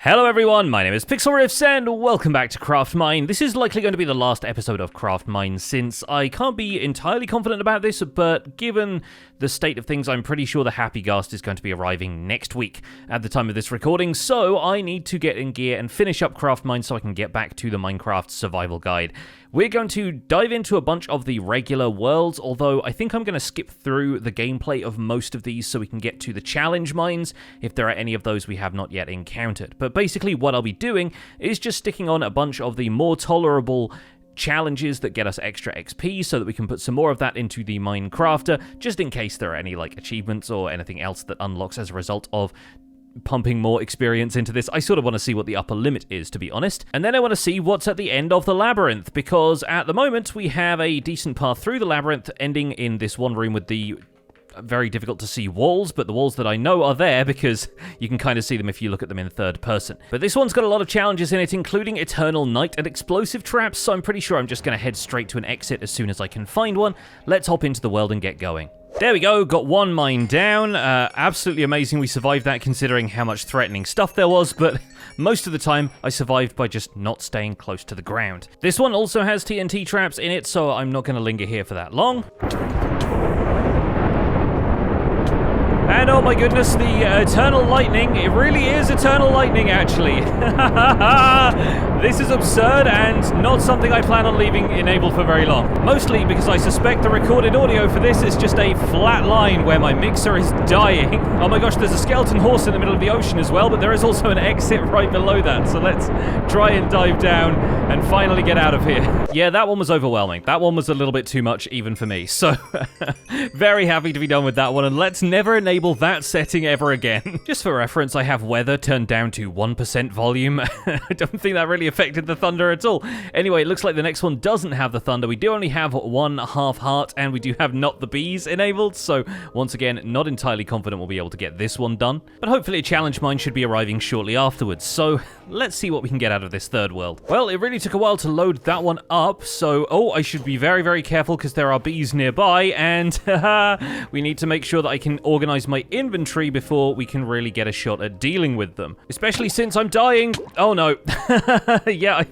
Hello everyone, my name is Pixlriffs and welcome back to Craftmine. This is likely going to be the last episode of Craftmine since I can't be entirely confident about this, but given the state of things, I'm pretty sure the Happy Ghast is going to be arriving next week at the time of this recording, so I need to get in gear and finish up Craftmine so I can get back to the Minecraft survival guide. We're going to dive into a bunch of the regular worlds, although I think I'm going to skip through the gameplay of most of these so we can get to the challenge mines, if there are any of those we have not yet encountered. But basically what I'll be doing is just sticking on a bunch of the more tolerable challenges that get us extra XP so that we can put some more of that into the Minecrafter, just in case there are any like achievements or anything else that unlocks as a result of pumping more experience into this. I sort of want to see what the upper limit is, to be honest. And then I want to see what's at the end of the labyrinth, because at the moment we have a decent path through the labyrinth ending in this one room with the very difficult to see walls, but the walls that I know are there because you can kind of see them if you look at them in third person. But this one's got a lot of challenges in it, including Eternal Night and explosive traps, so I'm pretty sure I'm just going to head straight to an exit as soon as I can find one. Let's hop into the world and get going. There we go, got one mine down. Absolutely amazing we survived that considering how much threatening stuff there was, but most of the time I survived by just not staying close to the ground. This one also has TNT traps in it, so I'm not going to linger here for that long. And oh my goodness, the Eternal Lightning, it really is Eternal Lightning actually. This is absurd and not something I plan on leaving enabled for very long. Mostly because I suspect the recorded audio for this is just a flat line where my mixer is dying. Oh my gosh, there's a skeleton horse in the middle of the ocean as well, but there is also an exit right below that. So let's try and dive down and finally get out of here. Yeah, that one was overwhelming. That one was a little bit too much even for me. So very happy to be done with that one, and let's never enable that setting ever again. Just for reference, I have weather turned down to 1% volume. I don't think that really affected the thunder at all. Anyway, it looks like the next one doesn't have the thunder. We do only have one half heart, and we do have not the bees enabled, so once again, not entirely confident we'll be able to get this one done. But hopefully a challenge mine should be arriving shortly afterwards, so let's see what we can get out of this third world. Well, it really took a while to load that one up, so I should be very, very careful because there are bees nearby, and we need to make sure that I can organize my inventory before we can really get a shot at dealing with them. Especially since I'm dying. Oh no. Yeah,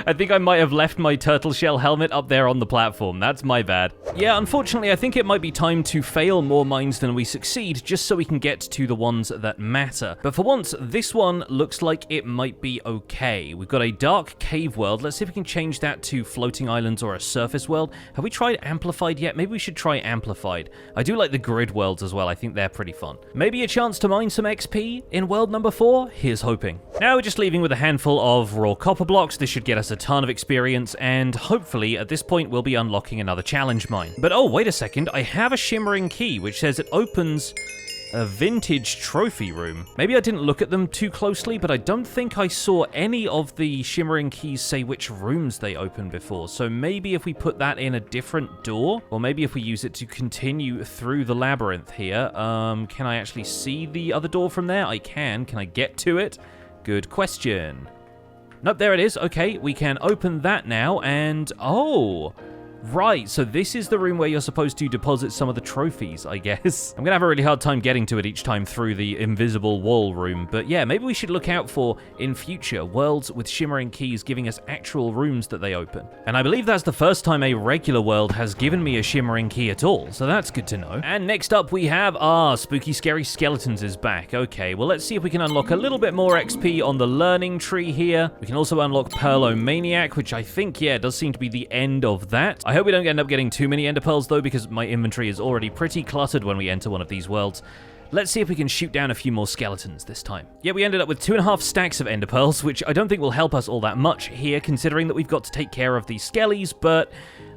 I think I might have left my turtle shell helmet up there on the platform. That's my bad. Yeah, unfortunately, I think it might be time to fail more mines than we succeed, just so we can get to the ones that matter. But for once, this one looks like it might be okay. We've got a dark cave world. Let's see if we can change that to floating islands or a surface world. Have we tried amplified yet? Maybe we should try amplified. I do like the grid worlds as well. I think they're pretty fun. Maybe a chance to mine some XP in world number 4? Here's hoping. Now we're just leaving with a handful of raw copper blocks. This should get us a ton of experience, and hopefully at this point we'll be unlocking another challenge mine. But oh, wait a second. I have a shimmering key which says it opens a vintage trophy room. Maybe I didn't look at them too closely, but I don't think I saw any of the shimmering keys say which rooms they open before. So maybe if we put that in a different door, or maybe if we use it to continue through the labyrinth here. Can I actually see the other door from there? I can. Can I get to it? Good question. Nope, there it is. Okay, we can open that now, and oh, right, so this is the room where you're supposed to deposit some of the trophies, I guess. I'm gonna have a really hard time getting to it each time through the invisible wall room, but yeah, maybe we should look out for, in future, worlds with shimmering keys giving us actual rooms that they open. And I believe that's the first time a regular world has given me a shimmering key at all, so that's good to know. And next up we have, Spooky Scary Skeletons is back. Okay, well let's see if we can unlock a little bit more XP on the learning tree here. We can also unlock Perlomaniac, which I think, yeah, does seem to be the end of that. I hope we don't end up getting too many ender pearls though, because my inventory is already pretty cluttered when we enter one of these worlds. Let's see if we can shoot down a few more skeletons this time. Yeah, we ended up with 2.5 stacks of ender pearls, which I don't think will help us all that much here, considering that we've got to take care of these skellies, but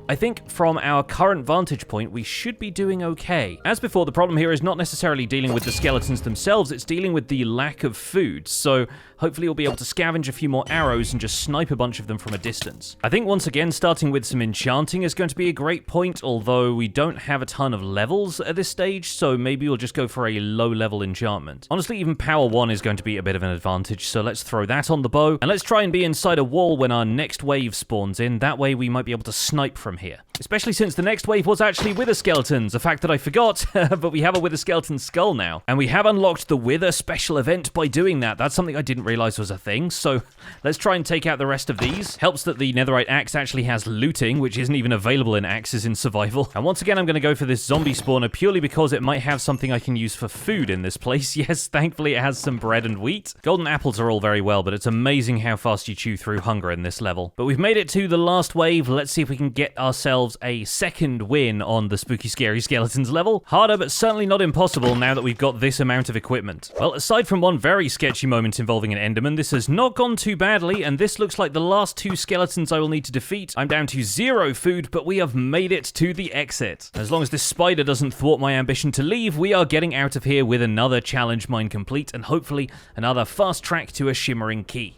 I think from our current vantage point, we should be doing okay. As before, the problem here is not necessarily dealing with the skeletons themselves, it's dealing with the lack of food, so hopefully we'll be able to scavenge a few more arrows and just snipe a bunch of them from a distance. I think once again, starting with some enchanting is going to be a great point, although we don't have a ton of levels at this stage, so maybe we'll just go for a low-level enchantment. Honestly, even power 1 is going to be a bit of an advantage, so let's throw that on the bow, and let's try and be inside a wall when our next wave spawns in. That way we might be able to snipe from here. Especially since the next wave was actually Wither Skeletons, a fact that I forgot, but we have a Wither Skeleton skull now. And we have unlocked the Wither special event by doing that. That's something I didn't realize was a thing, so let's try and take out the rest of these. Helps that the netherite axe actually has looting, which isn't even available in axes in survival. And once again, I'm going to go for this zombie spawner purely because it might have something I can use for food in this place. Yes, thankfully it has some bread and wheat. Golden apples are all very well, but it's amazing how fast you chew through hunger in this level. But we've made it to the last wave. Let's see if we can get ourselves a second win on the spooky scary skeletons level. Harder, but certainly not impossible now that we've got this amount of equipment. Well, aside from one very sketchy moment involving an Enderman, this has not gone too badly, and this looks like the last two skeletons I will need to defeat. I'm down to 0 food, but we have made it to the exit. As long as this spider doesn't thwart my ambition to leave, we are getting out of here with another challenge mine complete, and hopefully another fast track to a shimmering key.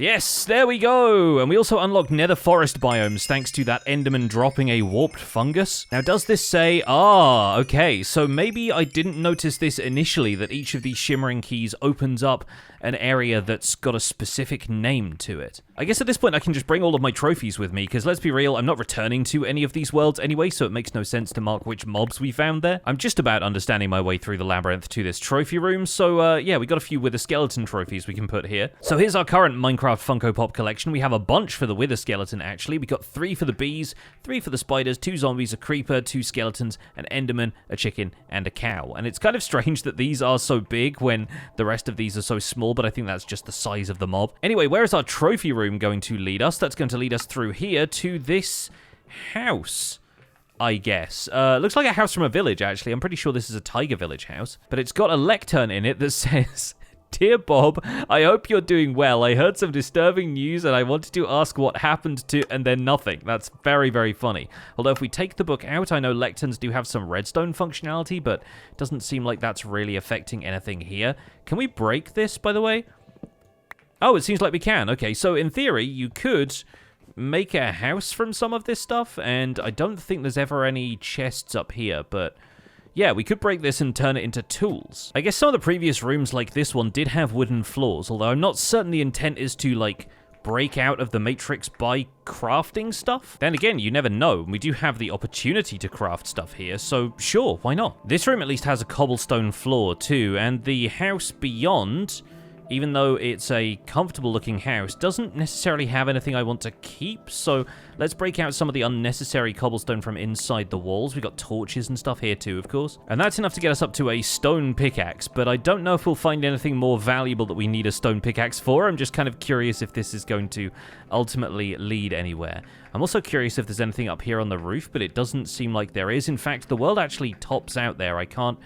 Yes, there we go! And we also unlocked nether forest biomes thanks to that Enderman dropping a warped fungus. Now, does this say... okay, so maybe I didn't notice this initially, that each of these shimmering keys opens up an area that's got a specific name to it. I guess at this point I can just bring all of my trophies with me, because let's be real, I'm not returning to any of these worlds anyway, so it makes no sense to mark which mobs we found there. I'm just about understanding my way through the labyrinth to this trophy room, so yeah, we got a few Wither Skeleton trophies we can put here. So here's our current Minecraft Funko Pop collection. We have a bunch for the Wither Skeleton, actually. We got 3 for the bees, 3 for the spiders, 2 zombies, a creeper, 2 skeletons, an enderman, a chicken, and a cow. And it's kind of strange that these are so big when the rest of these are so small, but I think that's just the size of the mob. Anyway, where is our trophy room going to lead us? That's going to lead us through here to this house, I guess. Looks like a house from a village, actually. I'm pretty sure this is a tiger village house, but it's got a lectern in it that says... Dear Bob, I hope you're doing well. I heard some disturbing news and I wanted to ask what happened to... and then nothing. That's very, very funny. Although if we take the book out, I know lecterns do have some redstone functionality, but it doesn't seem like that's really affecting anything here. Can we break this, by the way? Oh, it seems like we can. Okay, so in theory, you could make a house from some of this stuff, and I don't think there's ever any chests up here, but... yeah, we could break this and turn it into tools. I guess some of the previous rooms like this one did have wooden floors, although I'm not certain the intent is to, like, break out of the matrix by crafting stuff. Then again, you never know. We do have the opportunity to craft stuff here, so sure, why not? This room at least has a cobblestone floor too, and the house beyond... even though it's a comfortable-looking house, doesn't necessarily have anything I want to keep, so let's break out some of the unnecessary cobblestone from inside the walls. We've got torches and stuff here too, of course. And that's enough to get us up to a stone pickaxe, but I don't know if we'll find anything more valuable that we need a stone pickaxe for. I'm just kind of curious if this is going to ultimately lead anywhere. I'm also curious if there's anything up here on the roof, but it doesn't seem like there is. In fact, the world actually tops out there. I can't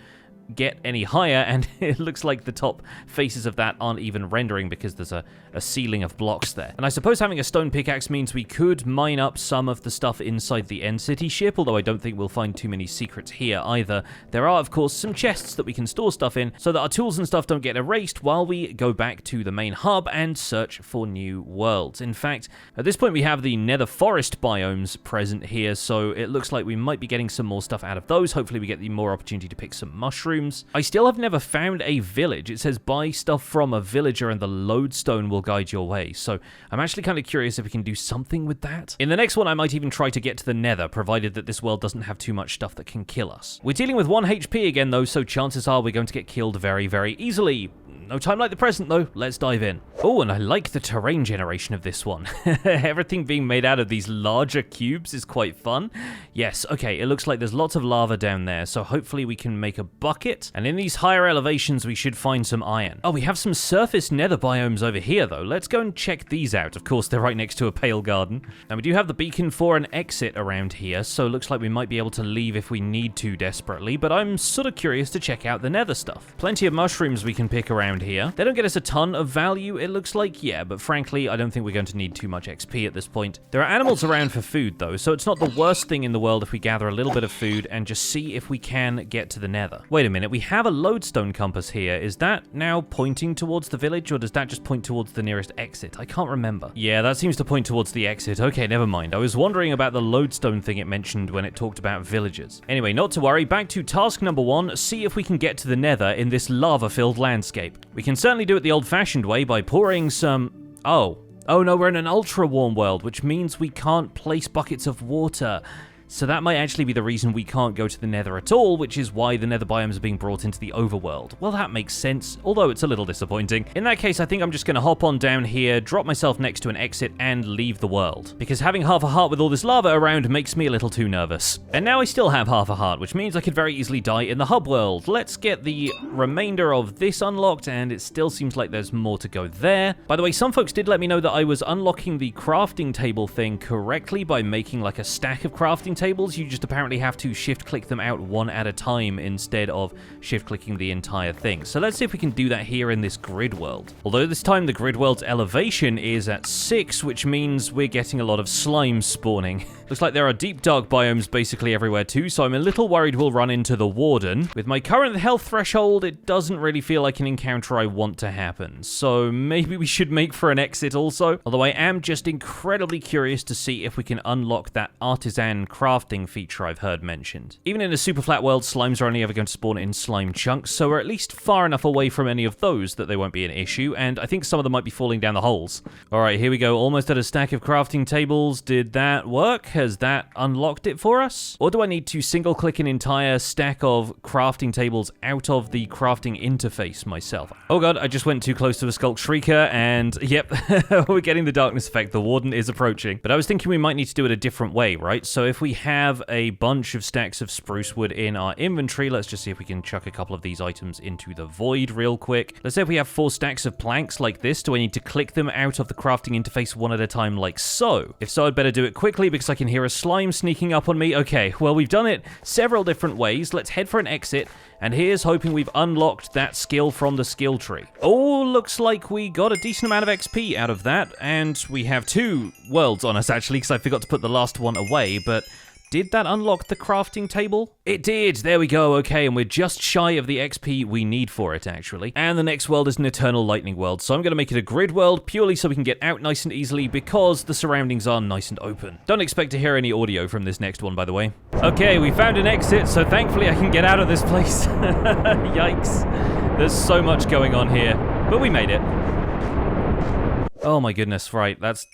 get any higher, and it looks like the top faces of that aren't even rendering because there's a ceiling of blocks there. And I suppose having a stone pickaxe means we could mine up some of the stuff inside the End City ship, although I don't think we'll find too many secrets here either. There are, of course, some chests that we can store stuff in so that our tools and stuff don't get erased while we go back to the main hub and search for new worlds. In fact, at this point we have the nether forest biomes present here, so it looks like we might be getting some more stuff out of those. Hopefully we get the more opportunity to pick some mushrooms. I still have never found a village. It says buy stuff from a villager and the lodestone will guide your way. So I'm actually kind of curious if we can do something with that. In the next one, I might even try to get to the nether, provided that this world doesn't have too much stuff that can kill us. We're dealing with 1 HP again though, so chances are we're going to get killed very, very easily. No time like the present, though. Let's dive in. Oh, and I like the terrain generation of this one. Everything being made out of these larger cubes is quite fun. Yes, okay, it looks like there's lots of lava down there, so hopefully we can make a bucket. And in these higher elevations, we should find some iron. Oh, we have some surface nether biomes over here, though. Let's go and check these out. Of course, they're right next to a pale garden. Now, we do have the beacon for an exit around here, so it looks like we might be able to leave if we need to desperately, but I'm sort of curious to check out the nether stuff. Plenty of mushrooms we can pick around here. They don't get us a ton of value, it looks like, yeah, but frankly, I don't think we're going to need too much XP at this point. There are animals around for food, though, so it's not the worst thing in the world if we gather a little bit of food and just see if we can get to the nether. Wait a minute, we have a lodestone compass here. Is that now pointing towards the village, or does that just point towards the nearest exit? I can't remember. Yeah, that seems to point towards the exit. Okay, never mind. I was wondering about the lodestone thing it mentioned when it talked about villages. Anyway, not to worry, back to task number 1, see if we can get to the nether in this lava-filled landscape. We can certainly do it the old-fashioned way by pouring some... Oh, Oh no, we're in an ultra warm world, which means we can't place buckets of water. So that might actually be the reason we can't go to the Nether at all, which is why the Nether biomes are being brought into the overworld. Well, that makes sense, although it's a little disappointing. In that case, I think I'm just going to hop on down here, drop myself next to an exit, and leave the world. Because having half a heart with all this lava around makes me a little too nervous. And now I still have half a heart, which means I could very easily die in the hub world. Let's get the remainder of this unlocked, and it still seems like there's more to go there. By the way, some folks did let me know that I was unlocking the crafting table thing correctly by making like a stack of crafting tables. You just apparently have to shift click them out one at a time instead of shift clicking the entire thing. So let's see if we can do that here in this grid world. Although this time the grid world's elevation is at 6, which means we're getting a lot of slime spawning. Looks like there are deep dark biomes basically everywhere too, so I'm a little worried we'll run into the warden. With my current health threshold, it doesn't really feel like an encounter I want to happen. So maybe we should make for an exit also. Although I am just incredibly curious to see if we can unlock that Artisan crafting feature I've heard mentioned. Even in a super flat world, slimes are only ever going to spawn in slime chunks, so we're at least far enough away from any of those that they won't be an issue, and I think some of them might be falling down the holes. Alright, here we go, almost at a stack of crafting tables. Did that work? Has that unlocked it for us? Or do I need to single click an entire stack of crafting tables out of the crafting interface myself? Oh god, I just went too close to a Skulk Shrieker, and yep, we're getting the darkness effect. The warden is approaching. But I was thinking we might need to do it a different way, right? So if we have a bunch of stacks of spruce wood in our inventory, let's just see if we can chuck a couple of these items into the void real quick. Let's say if we have 4 stacks of planks like this, do I need to click them out of the crafting interface one at a time like so? If so, I'd better do it quickly because I can hear a slime sneaking up on me. Okay, well, we've done it several different ways. Let's head for an exit, and here's hoping we've unlocked that skill from the skill tree. Oh, looks like we got a decent amount of XP out of that, and we have 2 worlds on us actually because I forgot to put the last one away, but did that unlock the crafting table? It did! There we go, okay, and we're just shy of the XP we need for it, actually. And the next world is an eternal lightning world, so I'm going to make it a grid world purely so we can get out nice and easily because the surroundings are nice and open. Don't expect to hear any audio from this next one, by the way. Okay, we found an exit, so thankfully I can get out of this place. Yikes. There's so much going on here, but we made it. Oh my goodness, right, that's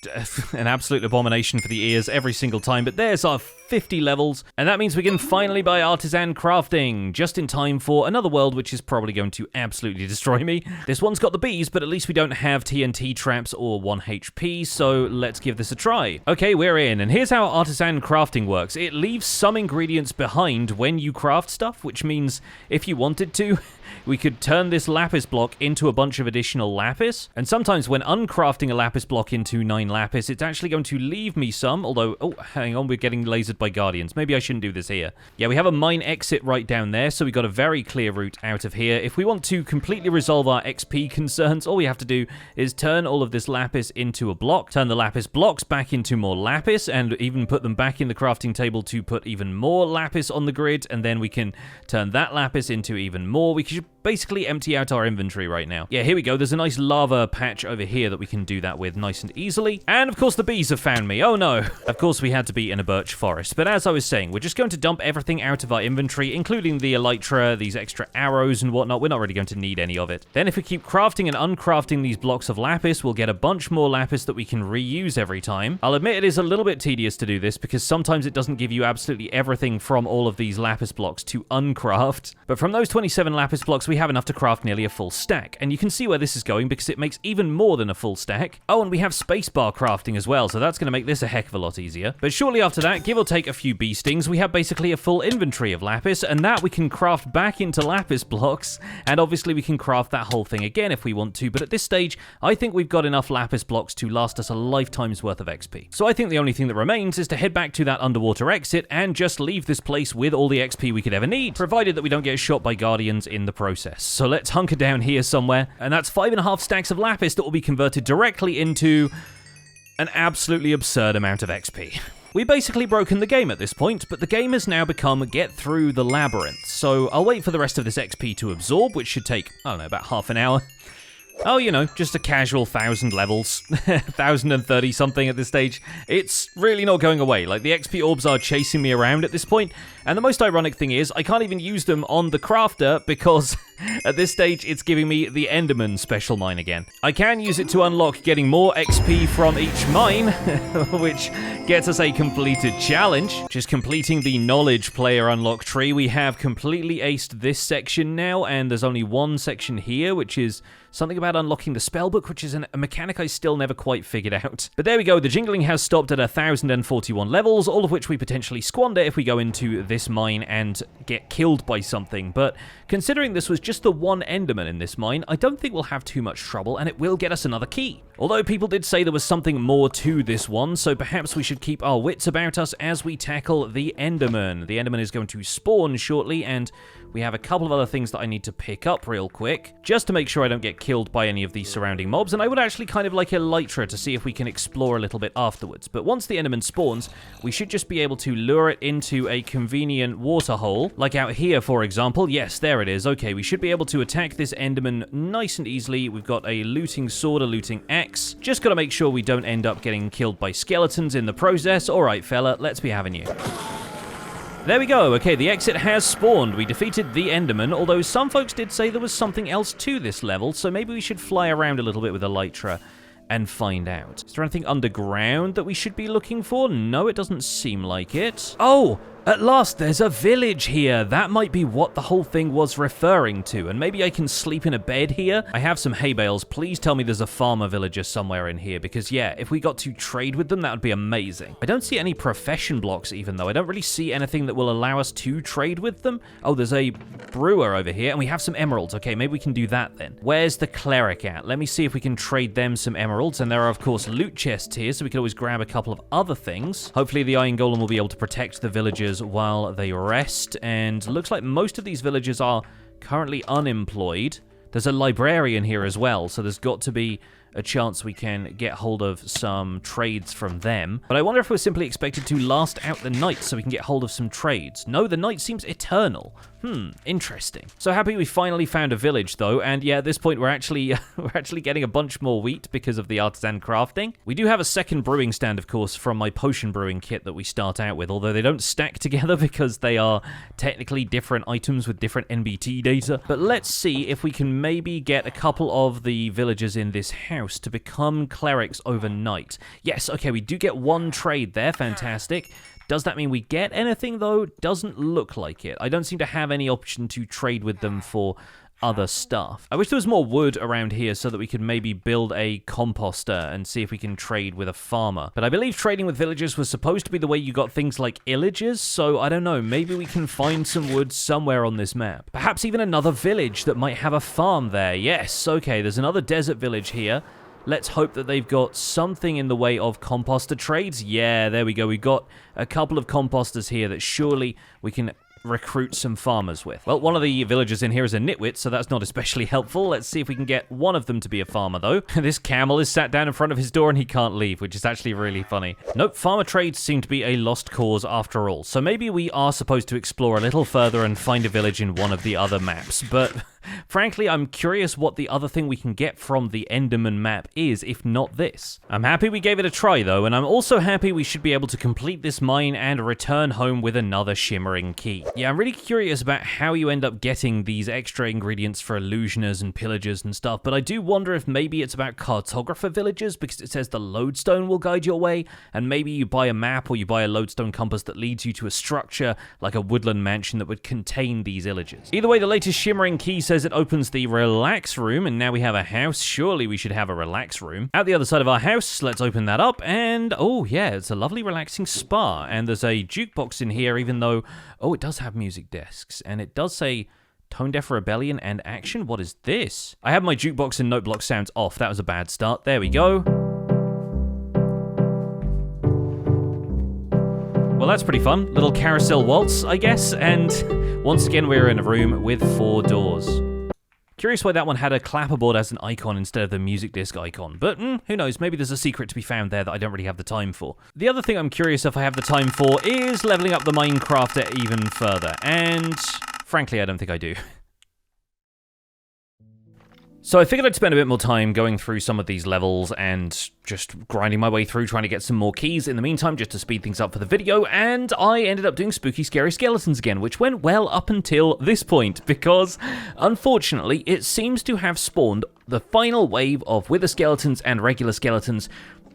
an absolute abomination for the ears every single time, but there's our 50 levels, and that means we can finally buy Artisan Crafting, just in time for another world which is probably going to absolutely destroy me. This one's got the bees, but at least we don't have TNT traps or 1 HP, so let's give this a try. Okay, we're in, and here's how Artisan Crafting works. It leaves some ingredients behind when you craft stuff, which means if you wanted to, we could turn this lapis block into a bunch of additional lapis, and sometimes when uncrafting a lapis block into 9 lapis, it's actually going to leave me some, although, oh, hang on, we're getting lasered by guardians. Maybe I shouldn't do this here. Yeah, we have a mine exit right down there, so we got a very clear route out of here. If we want to completely resolve our XP concerns, all we have to do is turn all of this lapis into a block, turn the lapis blocks back into more lapis, and even put them back in the crafting table to put even more lapis on the grid, and then we can turn that lapis into even more. We should basically empty out our inventory right now. Yeah, here we go. There's a nice lava patch over here that we can do that with nice and easily. And of course the bees have found me. Oh no. Of course we had to be in a birch forest. But as I was saying, we're just going to dump everything out of our inventory, including the elytra, these extra arrows and whatnot. We're not really going to need any of it. Then if we keep crafting and uncrafting these blocks of lapis, we'll get a bunch more lapis that we can reuse every time. I'll admit it is a little bit tedious to do this because sometimes it doesn't give you absolutely everything from all of these lapis blocks to uncraft. But from those 27 lapis blocks, we have enough to craft nearly a full stack, and you can see where this is going because it makes even more than a full stack. Oh, and we have spacebar crafting as well, so that's going to make this a heck of a lot easier. But shortly after that, give or take a few bee stings, we have basically a full inventory of lapis, and that we can craft back into lapis blocks, and obviously we can craft that whole thing again if we want to, but at this stage, I think we've got enough lapis blocks to last us a lifetime's worth of XP. So I think the only thing that remains is to head back to that underwater exit and just leave this place with all the XP we could ever need, provided that we don't get shot by guardians in the process. So let's hunker down here somewhere, and that's 5.5 stacks of lapis that will be converted directly into an absolutely absurd amount of XP. We've basically broken the game at this point, but the game has now become get through the labyrinth, so I'll wait for the rest of this XP to absorb, which should take, I don't know, about half an hour. Oh, you know, just a casual 1,000 levels. 1,030 something at this stage. It's really not going away. Like, the XP orbs are chasing me around at this point, and the most ironic thing is, I can't even use them on the crafter because at this stage, it's giving me the Enderman special mine again. I can use it to unlock getting more XP from each mine, which gets us a completed challenge. Just completing the knowledge player unlock tree. We have completely aced this section now, and there's only one section here, which is something about unlocking the spellbook, which is a mechanic I still never quite figured out. But there we go, the jingling has stopped at 1,041 levels, all of which we potentially squander if we go into this mine and get killed by something. But considering this was just the one Enderman in this mine, I don't think we'll have too much trouble, and it will get us another key. Although people did say there was something more to this one, so perhaps we should keep our wits about us as we tackle the Enderman. The Enderman is going to spawn shortly, and we have a couple of other things that I need to pick up real quick, just to make sure I don't get killed by any of the surrounding mobs, and I would actually kind of like elytra to see if we can explore a little bit afterwards. But once the Enderman spawns, we should just be able to lure it into a convenient water hole, like out here, for example. Yes, there it is. Okay, we should be able to attack this Enderman nice and easily. We've got a looting sword, a looting axe. Just gotta make sure we don't end up getting killed by skeletons in the process. Alright, fella, let's be having you. There we go. Okay, the exit has spawned. We defeated the Enderman, although some folks did say there was something else to this level, so maybe we should fly around a little bit with elytra and find out. Is there anything underground that we should be looking for? No, it doesn't seem like it. Oh! At last, there's a village here. That might be what the whole thing was referring to, and maybe I can sleep in a bed here. I have some hay bales. Please tell me there's a farmer villager somewhere in here, because yeah, if we got to trade with them, that would be amazing. I don't see any profession blocks even, though. I don't really see anything that will allow us to trade with them. Oh, there's a brewer over here, and we have some emeralds. Okay, maybe we can do that then. Where's the cleric at? Let me see if we can trade them some emeralds, and there are, of course, loot chests here, so we can always grab a couple of other things. Hopefully, the iron golem will be able to protect the villagers while they rest, and looks like most of these villagers are currently unemployed. There's a librarian here as well, so there's got to be a chance we can get hold of some trades from them. But I wonder if we're simply expected to last out the night so we can get hold of some trades. No, the night seems eternal. Interesting. So happy we finally found a village, though, and yeah, at this point we're actually getting a bunch more wheat because of the artisan crafting. We do have a second brewing stand, of course, from my potion brewing kit that we start out with, although they don't stack together because they are technically different items with different NBT data. But let's see if we can maybe get a couple of the villagers in this house to become clerics overnight. Yes, okay, we do get one trade there. Fantastic. Does that mean we get anything, though? Doesn't look like it. I don't seem to have any option to trade with them for other stuff. I wish there was more wood around here so that we could maybe build a composter and see if we can trade with a farmer. But I believe trading with villagers was supposed to be the way you got things like illagers, so I don't know, maybe we can find some wood somewhere on this map. Perhaps even another village that might have a farm there. Yes, okay, there's another desert village here. Let's hope that they've got something in the way of composter trades. Yeah, there we go. We've got a couple of composters here that surely we can recruit some farmers with. Well, one of the villagers in here is a nitwit, so that's not especially helpful. Let's see if we can get one of them to be a farmer, though. This camel is sat down in front of his door and he can't leave, which is actually really funny. Nope, farmer trades seem to be a lost cause after all. So maybe we are supposed to explore a little further and find a village in one of the other maps, but frankly, I'm curious what the other thing we can get from the Enderman map is, if not this. I'm happy we gave it a try, though, and I'm also happy we should be able to complete this mine and return home with another shimmering key. Yeah, I'm really curious about how you end up getting these extra ingredients for illusioners and pillagers and stuff, but I do wonder if maybe it's about cartographer villagers, because it says the lodestone will guide your way, and maybe you buy a map or you buy a lodestone compass that leads you to a structure like a woodland mansion that would contain these illagers. Either way, the latest shimmering key says it opens the relax room, and now we have a house. Surely we should have a relax room. Out the other side of our house, let's open that up, and oh yeah, it's a lovely relaxing spa, and there's a jukebox in here, even though, oh, it does have music desks, and it does say Tone Deaf Rebellion and Action. What is this? I have my jukebox and note block sounds off. That was a bad start. There we go. Well, that's pretty fun. Little carousel waltz, I guess, and once again we're in a room with 4 doors. Curious why that one had a clapperboard as an icon instead of the music disc icon, but who knows, maybe there's a secret to be found there that I don't really have the time for. The other thing I'm curious if I have the time for is leveling up the Minecrafter even further, and frankly I don't think I do. So I figured I'd spend a bit more time going through some of these levels and just grinding my way through, trying to get some more keys in the meantime, just to speed things up for the video, and I ended up doing spooky, scary skeletons again, which went well up until this point, because, unfortunately, it seems to have spawned the final wave of wither skeletons and regular skeletons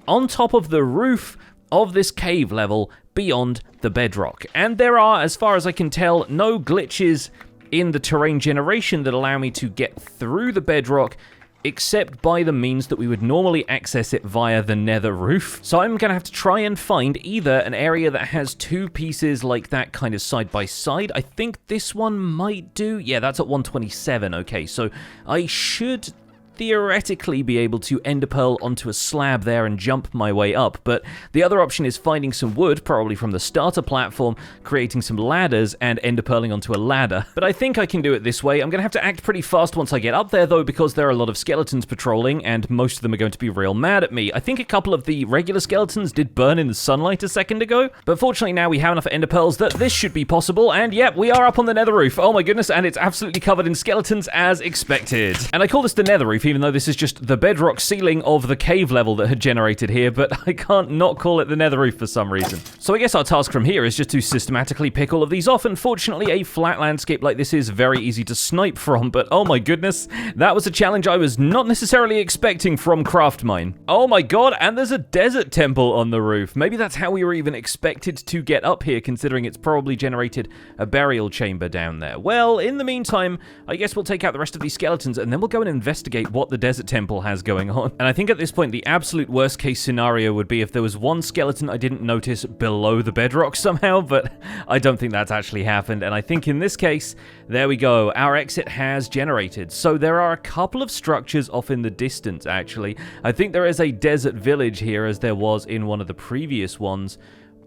on top of the roof of this cave level beyond the bedrock. And there are, as far as I can tell, no glitches in the terrain generation that allow me to get through the bedrock, except by the means that we would normally access it via the nether roof. So I'm going to have to try and find either an area that has two pieces like that kind of side by side. I think this one might do. Yeah, that's at 127. Okay, so I should theoretically be able to ender pearl onto a slab there and jump my way up, but the other option is finding some wood, probably from the starter platform, creating some ladders, and ender pearling onto a ladder. But I think I can do it this way. I'm going to have to act pretty fast once I get up there, though, because there are a lot of skeletons patrolling, and most of them are going to be real mad at me. I think a couple of the regular skeletons did burn in the sunlight a second ago, but fortunately now we have enough ender pearls that this should be possible, and yep, we are up on the nether roof. Oh my goodness, and it's absolutely covered in skeletons as expected. And I call this the nether roof, even though this is just the bedrock ceiling of the cave level that had generated here, but I can't not call it the nether roof for some reason. So I guess our task from here is just to systematically pick all of these off, and fortunately a flat landscape like this is very easy to snipe from, but oh my goodness, that was a challenge I was not necessarily expecting from Craftmine. Oh my god, and there's a desert temple on the roof. Maybe that's how we were even expected to get up here, considering it's probably generated a burial chamber down there. Well, in the meantime, I guess we'll take out the rest of these skeletons, and then we'll go and investigate what the desert temple has going on. And I think at this point the absolute worst case scenario would be if there was one skeleton I didn't notice below the bedrock somehow, but I don't think that's actually happened, and I think in this case, there we go, our exit has generated. So there are a couple of structures off in the distance, actually. I think there is a desert village here, as there was in one of the previous ones.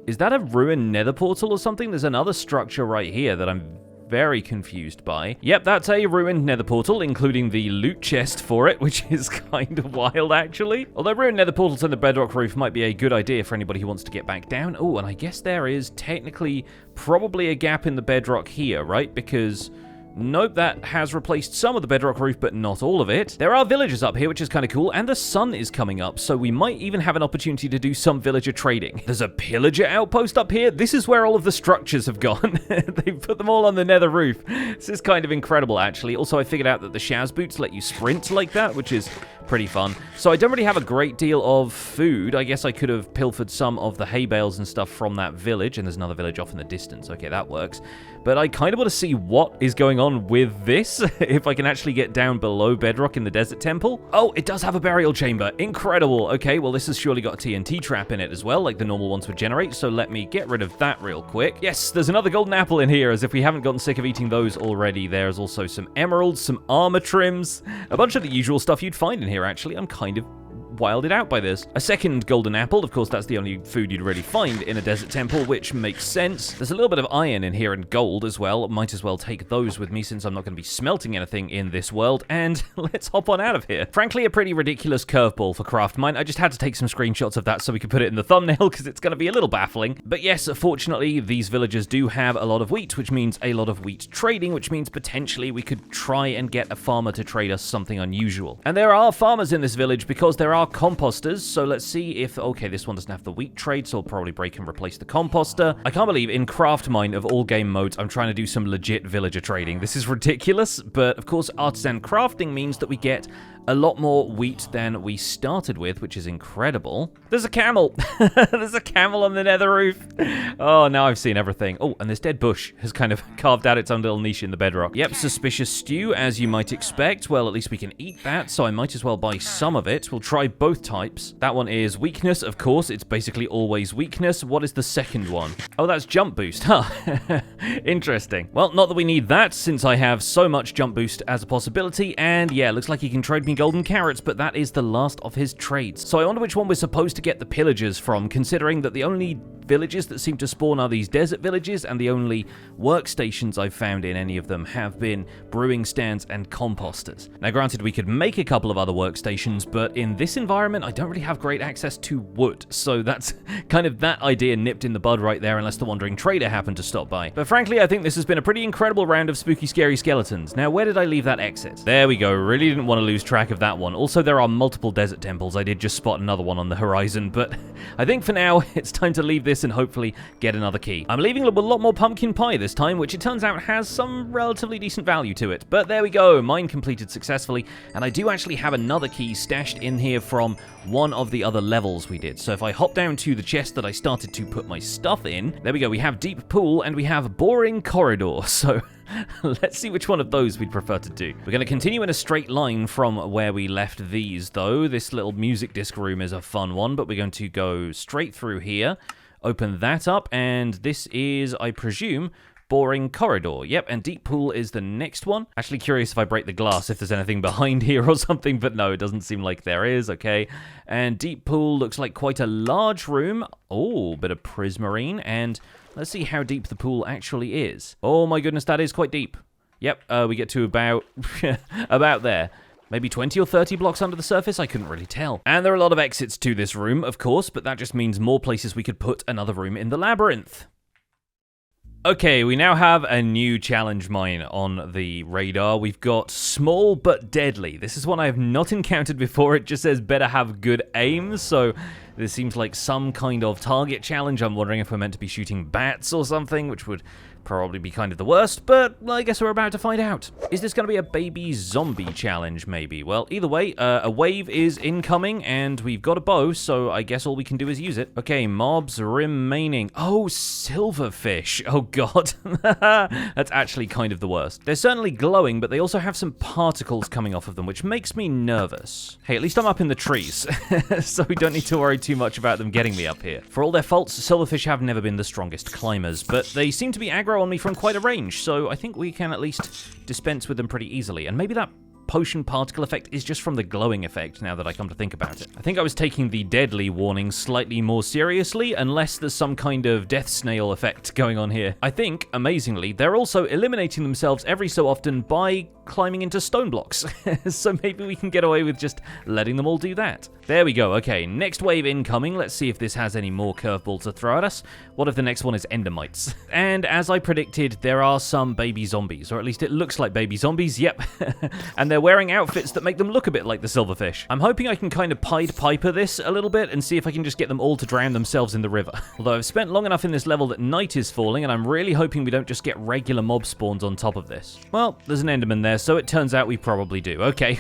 Is that a ruined nether portal or something? There's another structure right here that I'm very confused by. Yep, that's a ruined nether portal, including the loot chest for it, which is kind of wild, actually. Although ruined nether portals in the bedrock roof might be a good idea for anybody who wants to get back down. Oh, and I guess there is technically probably a gap in the bedrock here, right? Because nope, that has replaced some of the bedrock roof, but not all of it. There are villagers up here, which is kind of cool, and the sun is coming up, so we might even have an opportunity to do some villager trading. There's a pillager outpost up here. This is where all of the structures have gone. They've put them all on the nether roof. This is kind of incredible, actually. Also, I figured out that the Shaz boots let you sprint like that, which is pretty fun. So I don't really have a great deal of food. I guess I could have pilfered some of the hay bales and stuff from that village, and there's another village off in the distance. Okay, that works. But I kind of want to see what is going on with this, if I can actually get down below bedrock in the desert temple. Oh, it does have a burial chamber. Incredible. Okay, well, this has surely got a TNT trap in it as well, like the normal ones would generate, so let me get rid of that real quick. Yes, there's another golden apple in here, as if we haven't gotten sick of eating those already. There's also some emeralds, some armor trims, a bunch of the usual stuff you'd find in here, actually. I'm kind of wilded out by this. A second golden apple, of course, that's the only food you'd really find in a desert temple, which makes sense. There's a little bit of iron in here and gold as well. Might as well take those with me since I'm not going to be smelting anything in this world, and let's hop on out of here. Frankly, a pretty ridiculous curveball for Craftmine. I just had to take some screenshots of that so we could put it in the thumbnail because it's going to be a little baffling. But yes, fortunately, these villagers do have a lot of wheat, which means a lot of wheat trading, which means potentially we could try and get a farmer to trade us something unusual. And there are farmers in this village because there are composters, so let's see if, okay, this one doesn't have the wheat trade, so I'll probably break and replace the composter. I can't believe in Craftmine of all game modes, I'm trying to do some legit villager trading. This is ridiculous, but of course, Artisan crafting means that we get a lot more wheat than we started with, which is incredible. There's a camel. There's a camel on the nether roof. Oh, now I've seen everything. Oh, and this dead bush has kind of carved out its own little niche in the bedrock. Yep, suspicious stew, as you might expect. Well, at least we can eat that, so I might as well buy some of it. We'll try both types. That one is weakness, of course. It's basically always weakness. What is the second one? Oh, that's jump boost. Huh. Interesting. Well, not that we need that, since I have so much jump boost as a possibility, and yeah, looks like he can trade me golden carrots, but that is the last of his trades. So I wonder which one we're supposed to get the pillagers from, considering that the only villages that seem to spawn are these desert villages, and the only workstations I've found in any of them have been brewing stands and composters. Now granted, we could make a couple of other workstations, but in this environment I don't really have great access to wood, so that's kind of that idea nipped in the bud right there, unless the wandering trader happened to stop by. But frankly, I think this has been a pretty incredible round of spooky scary skeletons. Now where did I leave that exit? There we go, really didn't want to lose track of that one. Also, there are multiple desert temples. I did just spot another one on the horizon, but I think for now it's time to leave this and hopefully get another key. I'm leaving with a lot more pumpkin pie this time, which it turns out has some relatively decent value to it. But there we go, mine completed successfully, and I do actually have another key stashed in here from one of the other levels we did. So if I hop down to the chest that I started to put my stuff in, there we go, we have deep pool and we have boring corridor. So let's see which one of those we'd prefer to do. We're going to continue in a straight line from where we left these, though. This little music disc room is a fun one, but we're going to go straight through here, open that up, and this is, I presume, boring corridor. Yep, and deep pool is the next one. Actually curious if I break the glass if there's anything behind here or something, but no, it doesn't seem like there is. Okay, and deep pool looks like quite a large room. Oh, bit of prismarine, and let's see how deep the pool actually is. Oh my goodness, that is quite deep. Yep, we get to about about there. Maybe 20 or 30 blocks under the surface? I couldn't really tell. And there are a lot of exits to this room, of course, but that just means more places we could put another room in the labyrinth. Okay, we now have a new challenge mine on the radar. We've got small but deadly. This is one I have not encountered before. It just says better have good aim, so this seems like some kind of target challenge. I'm wondering if we're meant to be shooting bats or something, which would probably be kind of the worst, but I guess we're about to find out. Is this going to be a baby zombie challenge, maybe? Well, either way, a wave is incoming, and we've got a bow, so I guess all we can do is use it. Okay, mobs remaining. Oh, silverfish. Oh, God. That's actually kind of the worst. They're certainly glowing, but they also have some particles coming off of them, which makes me nervous. Hey, at least I'm up in the trees, so we don't need to worry too much about them getting me up here. For all their faults, silverfish have never been the strongest climbers, but they seem to be aggro on me from quite a range, so I think we can at least dispense with them pretty easily. And maybe that potion particle effect is just from the glowing effect, now that I come to think about it. I think I was taking the deadly warning slightly more seriously, unless there's some kind of death snail effect going on here. I think, amazingly, they're also eliminating themselves every so often by climbing into stone blocks. So maybe we can get away with just letting them all do that. There we go. Okay, next wave incoming. Let's see if this has any more curveballs to throw at us. What if the next one is endermites? And as I predicted, there are some baby zombies, or at least it looks like baby zombies. Yep. And they're wearing outfits that make them look a bit like the silverfish. I'm hoping I can kind of Pied Piper this a little bit and see if I can just get them all to drown themselves in the river. Although I've spent long enough in this level that night is falling, and I'm really hoping we don't just get regular mob spawns on top of this. Well, there's an enderman there, so it turns out we probably do. Okay,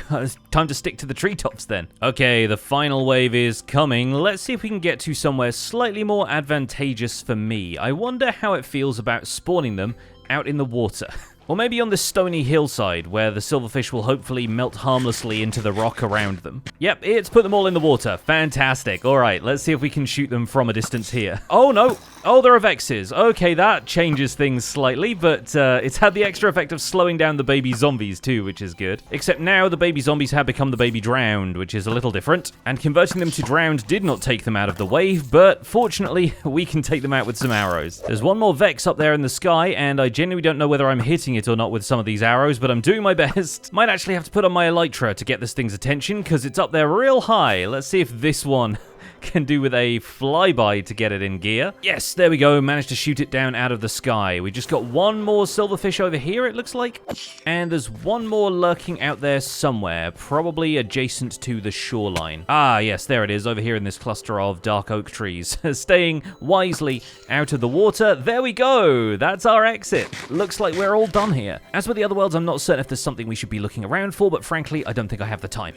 time to stick to the treetops then. Okay, the final wave is coming. Let's see if we can get to somewhere slightly more advantageous for me. I wonder how it feels about spawning them out in the water. Or maybe on this stony hillside, where the silverfish will hopefully melt harmlessly into the rock around them. Yep, it's put them all in the water. Fantastic. All right, let's see if we can shoot them from a distance here. Oh, no. Oh, there are Vexes. Okay, that changes things slightly, but it's had the extra effect of slowing down the baby zombies too, which is good. Except now the baby zombies have become the baby drowned, which is a little different. And converting them to drowned did not take them out of the wave, but fortunately, we can take them out with some arrows. There's one more Vex up there in the sky, and I genuinely don't know whether I'm hitting it or not with some of these arrows, but I'm doing my best. Might actually have to put on my elytra to get this thing's attention, because it's up there real high. Let's see if this one can do with a flyby to get it in gear. Yes, there we go. Managed to shoot it down out of the sky. We just got one more silverfish over here, it looks like. And there's one more lurking out there somewhere, probably adjacent to the shoreline. Ah, yes, there it is, over here in this cluster of dark oak trees. Staying wisely out of the water. There we go. That's our exit. Looks like we're all done here. As with the other worlds, I'm not certain if there's something we should be looking around for, but frankly, I don't think I have the time.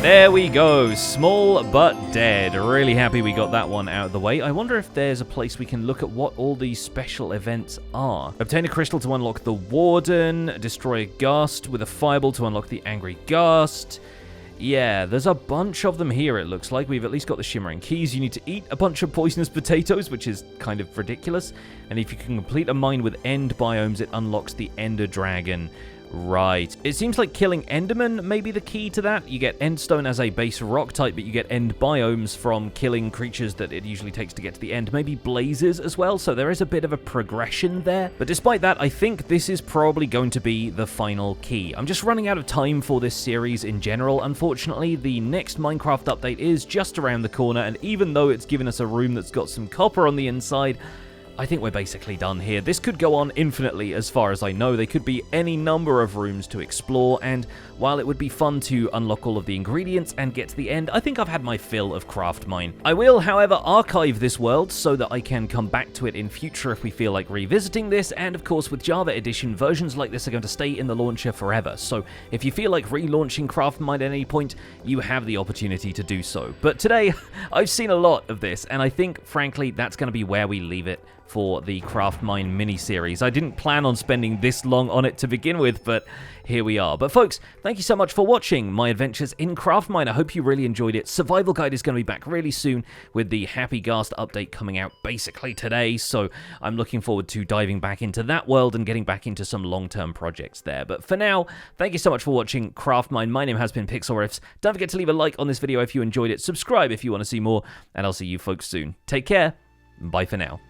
There we go, small but dead. Really happy we got that one out of the way. I wonder if there's a place we can look at what all these special events are. Obtain a crystal to unlock the Warden, destroy a Ghast with a fireball to unlock the Angry Ghast. Yeah, there's a bunch of them here, it looks like. We've at least got the Shimmering Keys. You need to eat a bunch of poisonous potatoes, which is kind of ridiculous. And if you can complete a mine with end biomes, it unlocks the Ender Dragon. Right. It seems like killing Enderman may be the key to that. You get Endstone as a base rock type, but you get end biomes from killing creatures that it usually takes to get to the end. Maybe blazes as well, so there is a bit of a progression there. But despite that, I think this is probably going to be the final key. I'm just running out of time for this series in general. Unfortunately, the next Minecraft update is just around the corner, and even though it's given us a room that's got some copper on the inside, I think we're basically done here. This could go on infinitely as far as I know. There could be any number of rooms to explore, and while it would be fun to unlock all of the ingredients and get to the end, I think I've had my fill of Craftmine. I will, however, archive this world so that I can come back to it in future if we feel like revisiting this, and of course with Java Edition, versions like this are going to stay in the launcher forever, so if you feel like relaunching Craftmine at any point, you have the opportunity to do so. But today, I've seen a lot of this, and I think, frankly, that's going to be where we leave it for the Craftmine mini-series. I didn't plan on spending this long on it to begin with, but here we are. But folks, thank you so much for watching my adventures in Craftmine. I hope you really enjoyed it. Survival Guide is going to be back really soon with the Happy Ghast update coming out basically today, so I'm looking forward to diving back into that world and getting back into some long-term projects there. But for now, thank you so much for watching Craftmine. My name has been Pixlriffs. Don't forget to leave a like on this video if you enjoyed it, subscribe if you want to see more, and I'll see you folks soon. Take care. Bye for now.